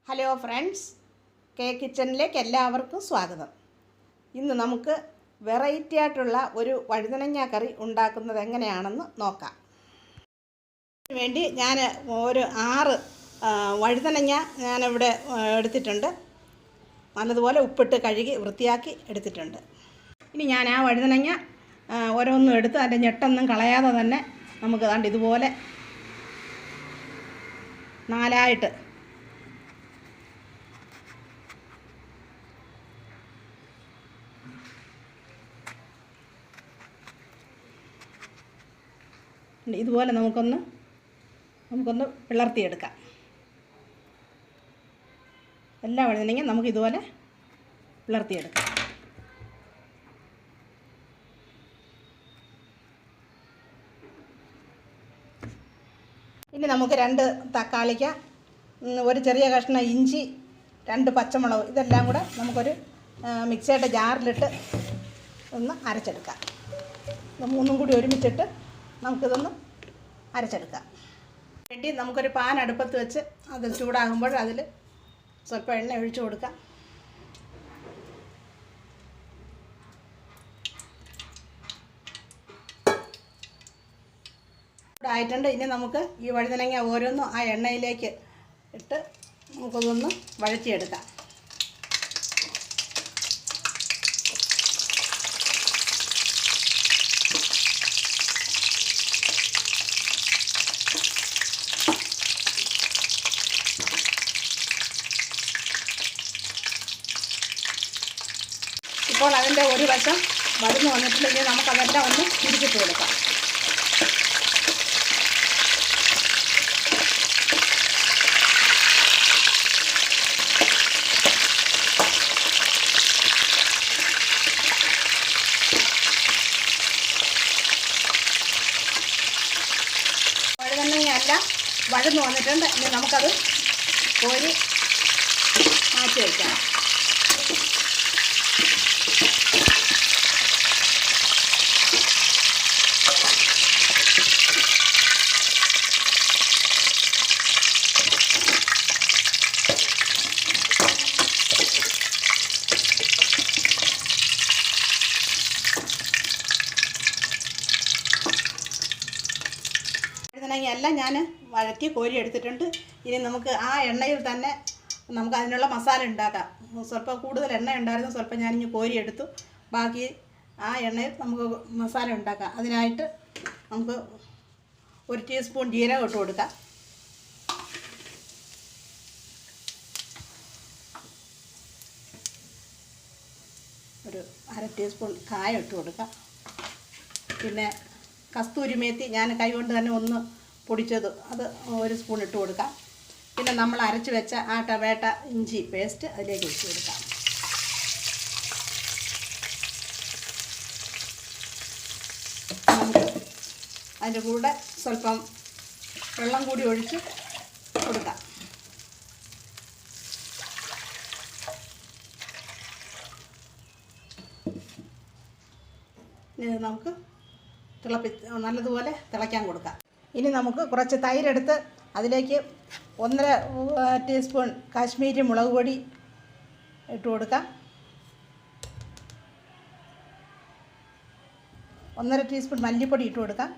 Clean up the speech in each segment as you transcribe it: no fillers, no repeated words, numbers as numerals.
Hello friends, K കിച്ചണിലേക്ക് എല്ലാവർക്കും സ്വാഗതം. ഇന്ന് നമുക്ക് വെറൈറ്റി ആയിട്ടുള്ള ഒരു വഴുതനങ്ങ കറി ഉണ്ടാക്കുന്നത് എങ്ങനെയാണെന്ന് നോക്കാം. അതിന് വേണ്ടി ഞാൻ ഒരു 6 വഴുതനങ്ങ ഞാനിവിടെ എടുത്തിട്ടുണ്ട്. നല്ലതുപോലെ ഉപ്പിട്ട് കഴുകി വൃത്തിയാക്കി എടുത്തിട്ടുണ്ട്. ഇനി ഞാൻ ആ വഴുതനങ്ങ ഓരോന്നും എടുത്ത് അതിൻ്റെ ഞെട്ടൊന്നും കളയാതെ തന്നെ നമുക്ക് ദാണ്ട് ഇതുപോലെ 4ആയിട്ട് ഇതുപോലെ നമുക്കൊന്ന് പിളർത്തിയെടുക്കാം. എല്ലാ വഴുതനങ്ങയും നമുക്ക് ഇതുപോലെ പിളർത്തിയെടുക്കാം. ഇനി നമുക്ക് 2 തക്കാളിക്ക, ഒരു ചെറിയ കഷ്ണം ഇഞ്ചി, 2 പച്ചമുളക് ഇതെല്ലാം കൂടെ നമുക്കൊരു മിക്സിയുടെ ജാറിലിട്ട് ഒന്ന് അരച്ചെടുക്കാം. ഇത് 3ഉം കൂടി ഒരുമിച്ചിട്ട് നമുക്കിതൊന്ന് അരച്ചെടുക്കാം. വേണ്ടി നമുക്കൊരു പാൻ അടുപ്പത്ത് വെച്ച് അത് ചൂടാകുമ്പോൾ അതിൽ സ്വല്പം എണ്ണ ഒഴിച്ചു കൊടുക്കാം. ആയിട്ടുണ്ട്. ഇനി നമുക്ക് ഈ വഴുതനങ്ങ ഓരോന്നും ആ എണ്ണയിലേക്ക് ഇട്ട് നമുക്കതൊന്ന് വഴറ്റിയെടുക്കാം. ഇപ്പോൾ അതിൻ്റെ ഒരു വശം വഴന്നു വന്നിട്ടുണ്ടെങ്കിൽ നമുക്കതെല്ലാം ഒന്ന് തിരിച്ചിട്ട് കൊടുക്കാം. വഴുതനങ്ങയെല്ലാം വഴന്നു വന്നിട്ടുണ്ട്. ഇനി നമുക്കത് കോരി മാറ്റി വയ്ക്കാം. വഴുതനങ്ങയെല്ലാം ഞാൻ വഴറ്റി കോരി എടുത്തിട്ടുണ്ട്. ഇനി നമുക്ക് ആ എണ്ണയിൽ തന്നെ നമുക്ക് അതിനുള്ള മസാല ഉണ്ടാക്കാം. സ്വല്പം കൂടുതൽ എണ്ണ ഉണ്ടായിരുന്നു, സ്വല്പം ഞാനിഞ്ഞ് കോരി എടുത്തു. ബാക്കി ആ എണ്ണയിൽ നമുക്ക് മസാല ഉണ്ടാക്കാം. അതിനായിട്ട് നമുക്ക് 1 ടീസ്പൂൺ ജീരകം ഇട്ട് കൊടുക്കാം. ഒരു 1/2 ടീസ്പൂൺ കായം ഇട്ട് കൊടുക്കാം. പിന്നെ കസ്തൂരി മേത്തി ഞാൻ കൈകൊണ്ട് തന്നെ ഒന്ന് പൊടിച്ചത് അത് 1 സ്പൂൺ ഇട്ട് കൊടുക്കാം. പിന്നെ നമ്മൾ അരച്ച് വെച്ച ആ ടൊമാറ്റോ ഇഞ്ചി പേസ്റ്റ് അതിലേക്ക് ഒഴിച്ച് കൊടുക്കാം. നമുക്ക് അതിൻ്റെ കൂടെ സ്വല്പം വെള്ളം കൂടി ഒഴിച്ച് കൊടുക്കാം. ഇനി നമുക്ക് നല്ലതുപോലെ തിളയ്ക്കാൻ കൊടുക്കാം. ഇനി നമുക്ക് കുറച്ച് തൈരെടുത്ത് അതിലേക്ക് 1.5 ടീസ്പൂൺ കാശ്മീരി മുളക് പൊടി ഇട്ട് കൊടുക്കാം. 1.5 ടീസ്പൂൺ മല്ലിപ്പൊടി ഇട്ട് കൊടുക്കാം.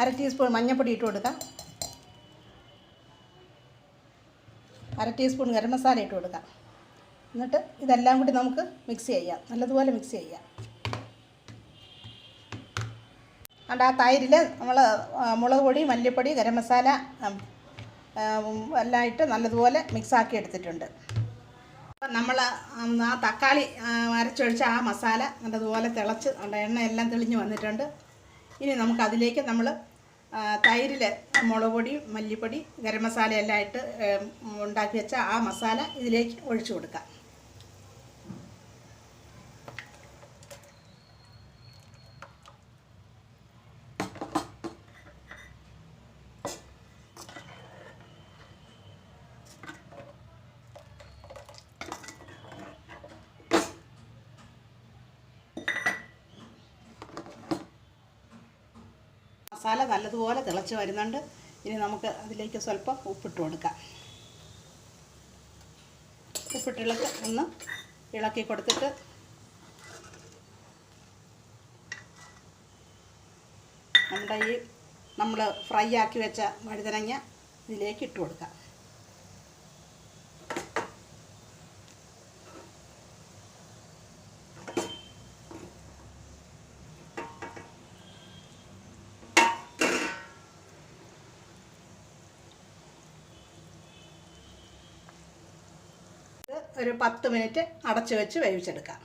അര ടീസ്പൂൺ മഞ്ഞൾപ്പൊടി ഇട്ട് കൊടുക്കാം. 1/2 ടീസ്പൂൺ ഗരം മസാല ഇട്ട് കൊടുക്കാം. എന്നിട്ട് ഇതെല്ലാം കൂടി നമുക്ക് മിക്സ് ചെയ്യാം. നല്ലതുപോലെ മിക്സ് ചെയ്യാം. അതുകൊണ്ട് ആ തൈരിൽ നമ്മൾ മുളക് പൊടി, മല്ലിപ്പൊടി, ഗരം മസാല എല്ലാം ഇട്ട് നല്ലതുപോലെ മിക്സാക്കി എടുത്തിട്ടുണ്ട്. അപ്പം നമ്മൾ ആ തക്കാളി അരച്ചൊഴിച്ച ആ മസാല നല്ലതുപോലെ തിളച്ച് എണ്ണ എല്ലാം തെളിഞ്ഞ് വന്നിട്ടുണ്ട്. ഇനി നമുക്കതിലേക്ക് നമ്മൾ തൈരിൽ മുളക് പൊടി, മല്ലിപ്പൊടി, ഗരം മസാല എല്ലാം ഇട്ട് ഉണ്ടാക്കി വെച്ച ആ മസാല ഇതിലേക്ക് ഒഴിച്ചു കൊടുക്കാം. മസാല നല്ലതുപോലെ തിളച്ച് വരുന്നുണ്ട്. ഇനി നമുക്ക് അതിലേക്ക് സ്വല്പം ഉപ്പിട്ട് കൊടുക്കാം. ഉപ്പിട്ടിളക്ക് ഒന്ന് ഇളക്കി കൊടുത്തിട്ട് നമ്മൾ ഫ്രൈ ആക്കി വെച്ച വഴുതനങ്ങ ഇതിലേക്ക് ഇട്ട് കൊടുക്കാം. ഒരു 10 മിനിറ്റ് അടച്ചു വെച്ച് വേവിച്ചെടുക്കാം.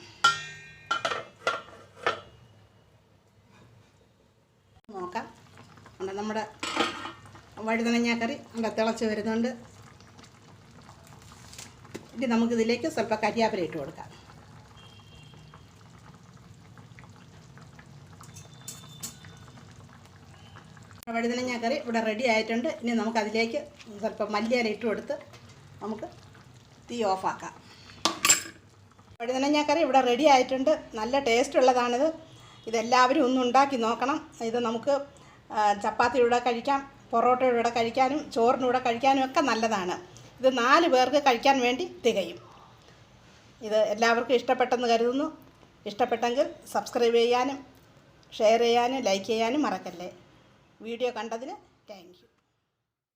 നോക്കാം. നമ്മുടെ വഴുതനങ്ങാക്കറി നല്ല തിളച്ച് വരുന്നുണ്ട്. ഇനി നമുക്കിതിലേക്ക് സ്വല്പം കരിയാപ്പില ഇട്ട് കൊടുക്കാം. വഴുതനങ്ങാക്കറി ഇവിടെ റെഡി ആയിട്ടുണ്ട്. ഇനി നമുക്കതിലേക്ക് സ്വല്പം മല്ലിയില ഇട്ട് കൊടുത്ത് നമുക്ക് തീ ഓഫാക്കാം. വഴുതനങ്ങാക്കറി ഇവിടെ റെഡി ആയിട്ടുണ്ട്. നല്ല ടേസ്റ്റ് ഉള്ളതാണിത്. ഇതെല്ലാവരും ഒന്ന് ഉണ്ടാക്കി നോക്കണം. ഇത് നമുക്ക് ചപ്പാത്തിയുടെ കൂടെ കഴിക്കാം, പൊറോട്ടയുടെ കൂടെ കഴിക്കാനും ചോറിൻ്റെ കൂടെ കഴിക്കാനും ഒക്കെ നല്ലതാണ്. ഇത് 4 പേർക്ക് കഴിക്കാൻ വേണ്ടി തികയും. ഇത് എല്ലാവർക്കും ഇഷ്ടപ്പെട്ടെന്ന് കരുതുന്നു. ഇഷ്ടപ്പെട്ടെങ്കിൽ സബ്സ്ക്രൈബ് ചെയ്യാനും ഷെയർ ചെയ്യാനും ലൈക്ക് ചെയ്യാനും മറക്കല്ലേ. വീഡിയോ കണ്ടതിന് താങ്ക് യു.